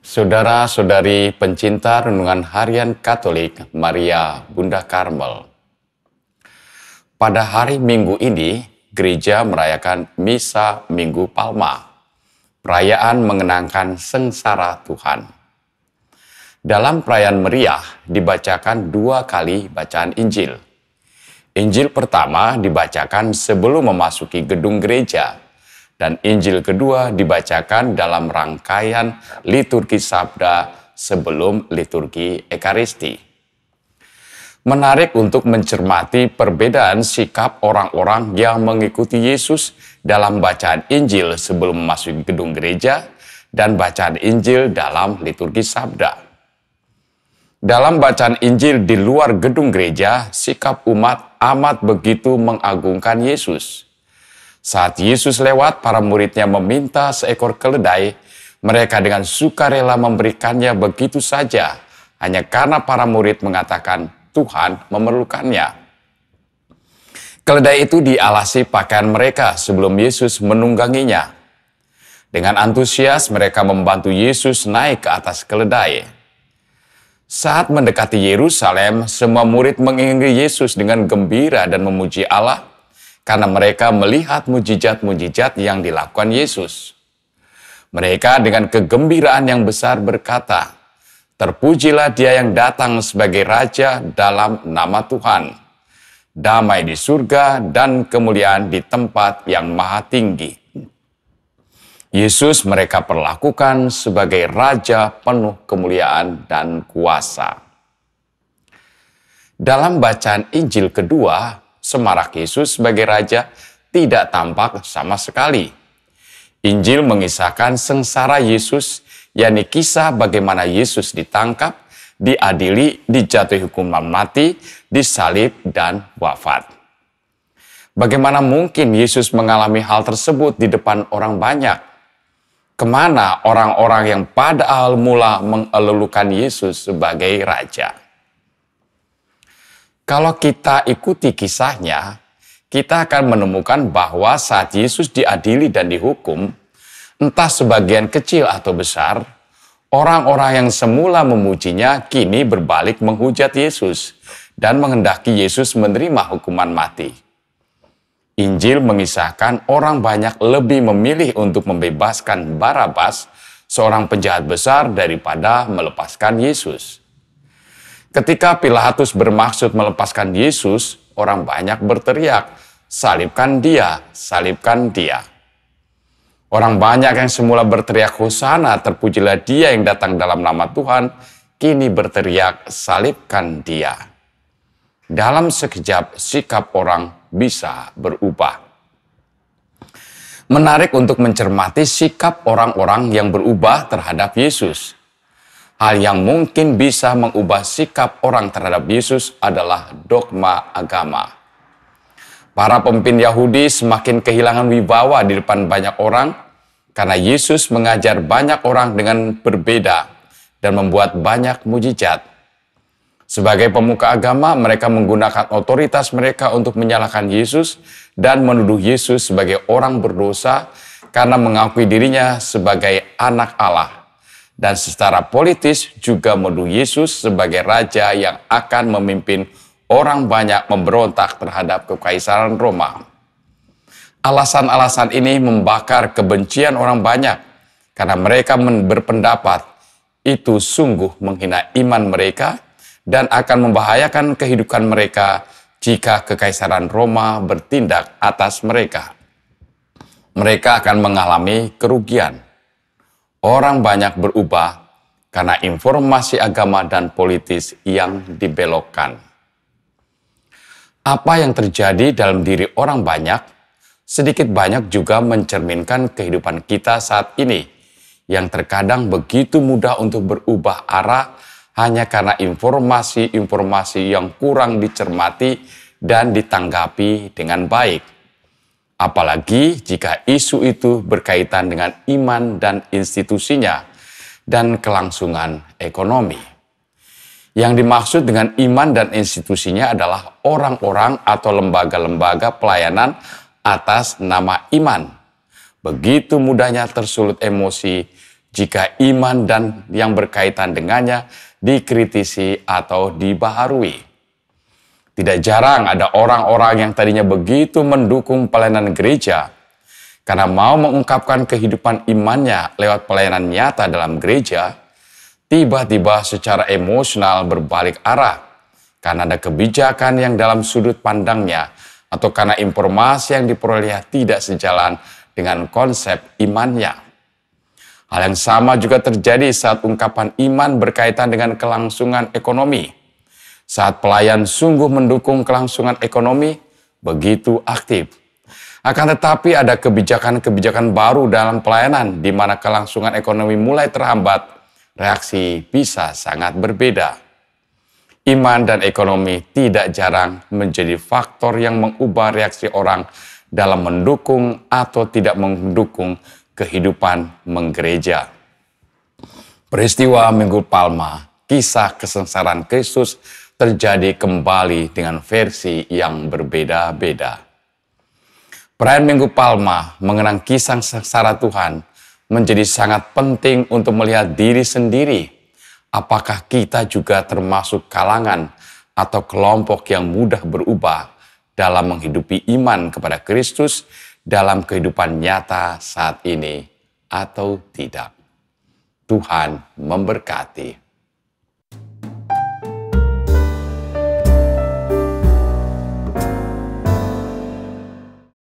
Saudara-saudari pencinta Renungan Harian Katolik Maria Bunda Karmel. Pada hari Minggu ini, gereja merayakan Misa Minggu Palma, perayaan mengenangkan sengsara Tuhan. Dalam perayaan meriah dibacakan 2 kali bacaan Injil. Injil pertama dibacakan sebelum memasuki gedung gereja, dan Injil kedua dibacakan dalam rangkaian liturgi Sabda sebelum liturgi Ekaristi. Menarik untuk mencermati perbedaan sikap orang-orang yang mengikuti Yesus dalam bacaan Injil sebelum memasuki gedung gereja dan bacaan Injil dalam liturgi Sabda. Dalam bacaan Injil di luar gedung gereja, sikap umat amat begitu mengagungkan Yesus. Saat Yesus lewat, para muridnya meminta seekor keledai. Mereka dengan sukarela memberikannya begitu saja, hanya karena para murid mengatakan Tuhan memerlukannya. Keledai itu dialasi pakaian mereka sebelum Yesus menungganginya. Dengan antusias mereka membantu Yesus naik ke atas keledai. Saat mendekati Yerusalem, semua murid mengiringi Yesus dengan gembira dan memuji Allah, karena mereka melihat mujizat-mujizat yang dilakukan Yesus. Mereka dengan kegembiraan yang besar berkata, "Terpujilah Dia yang datang sebagai Raja dalam nama Tuhan. Damai di surga dan kemuliaan di tempat yang maha tinggi." Yesus mereka perlakukan sebagai Raja penuh kemuliaan dan kuasa. Dalam bacaan Injil kedua, semarak Yesus sebagai Raja tidak tampak sama sekali. Injil mengisahkan sengsara Yesus, yakni kisah bagaimana Yesus ditangkap, diadili, dijatuhi hukuman mati, disalib, dan wafat. Bagaimana mungkin Yesus mengalami hal tersebut di depan orang banyak? Kemana orang-orang yang pada awal mula mengeluhkan Yesus sebagai Raja? Kalau kita ikuti kisahnya, kita akan menemukan bahwa saat Yesus diadili dan dihukum, entah sebagian kecil atau besar, orang-orang yang semula memujinya kini berbalik menghujat Yesus dan menghendaki Yesus menerima hukuman mati. Injil mengisahkan orang banyak lebih memilih untuk membebaskan Barabas, seorang penjahat besar, daripada melepaskan Yesus. Ketika Pilatus bermaksud melepaskan Yesus, orang banyak berteriak, "Salibkan dia, salibkan dia." Orang banyak yang semula berteriak, "Hosana, terpujilah Dia yang datang dalam nama Tuhan," kini berteriak, "Salibkan dia." Dalam sekejap, sikap orang bisa berubah. Menarik untuk mencermati sikap orang-orang yang berubah terhadap Yesus. Hal yang mungkin bisa mengubah sikap orang terhadap Yesus adalah dogma agama. Para pemimpin Yahudi semakin kehilangan wibawa di depan banyak orang karena Yesus mengajar banyak orang dengan berbeda dan membuat banyak mujizat. Sebagai pemuka agama, mereka menggunakan otoritas mereka untuk menyalahkan Yesus dan menuduh Yesus sebagai orang berdosa karena mengakui dirinya sebagai anak Allah. Dan secara politis juga menuduh Yesus sebagai Raja yang akan memimpin orang banyak memberontak terhadap Kekaisaran Roma. Alasan-alasan ini membakar kebencian orang banyak karena mereka berpendapat itu sungguh menghina iman mereka dan akan membahayakan kehidupan mereka jika Kekaisaran Roma bertindak atas mereka. Mereka akan mengalami kerugian. Orang banyak berubah karena informasi agama dan politis yang dibelokkan. Apa yang terjadi dalam diri orang banyak, sedikit banyak juga mencerminkan kehidupan kita saat ini, yang terkadang begitu mudah untuk berubah arah hanya karena informasi-informasi yang kurang dicermati dan ditanggapi dengan baik. Apalagi jika isu itu berkaitan dengan iman dan institusinya dan kelangsungan ekonomi. Yang dimaksud dengan iman dan institusinya adalah orang-orang atau lembaga-lembaga pelayanan atas nama iman. Begitu mudahnya tersulut emosi jika iman dan yang berkaitan dengannya dikritisi atau dibaharui. Tidak jarang ada orang-orang yang tadinya begitu mendukung pelayanan gereja, karena mau mengungkapkan kehidupan imannya lewat pelayanan nyata dalam gereja, tiba-tiba secara emosional berbalik arah karena ada kebijakan yang dalam sudut pandangnya atau karena informasi yang diperoleh tidak sejalan dengan konsep imannya. Hal yang sama juga terjadi saat ungkapan iman berkaitan dengan kelangsungan ekonomi. Saat pelayan sungguh mendukung kelangsungan ekonomi, begitu aktif. Akan tetapi ada kebijakan-kebijakan baru dalam pelayanan di mana kelangsungan ekonomi mulai terhambat, reaksi bisa sangat berbeda. Iman dan ekonomi tidak jarang menjadi faktor yang mengubah reaksi orang dalam mendukung atau tidak mendukung kehidupan menggereja. Peristiwa Minggu Palma, kisah kesengsaraan Kristus terjadi kembali dengan versi yang berbeda-beda. Perayaan Minggu Palma mengenang kisah sengsara Tuhan menjadi sangat penting untuk melihat diri sendiri. Apakah kita juga termasuk kalangan atau kelompok yang mudah berubah dalam menghidupi iman kepada Kristus dalam kehidupan nyata saat ini atau tidak? Tuhan memberkati.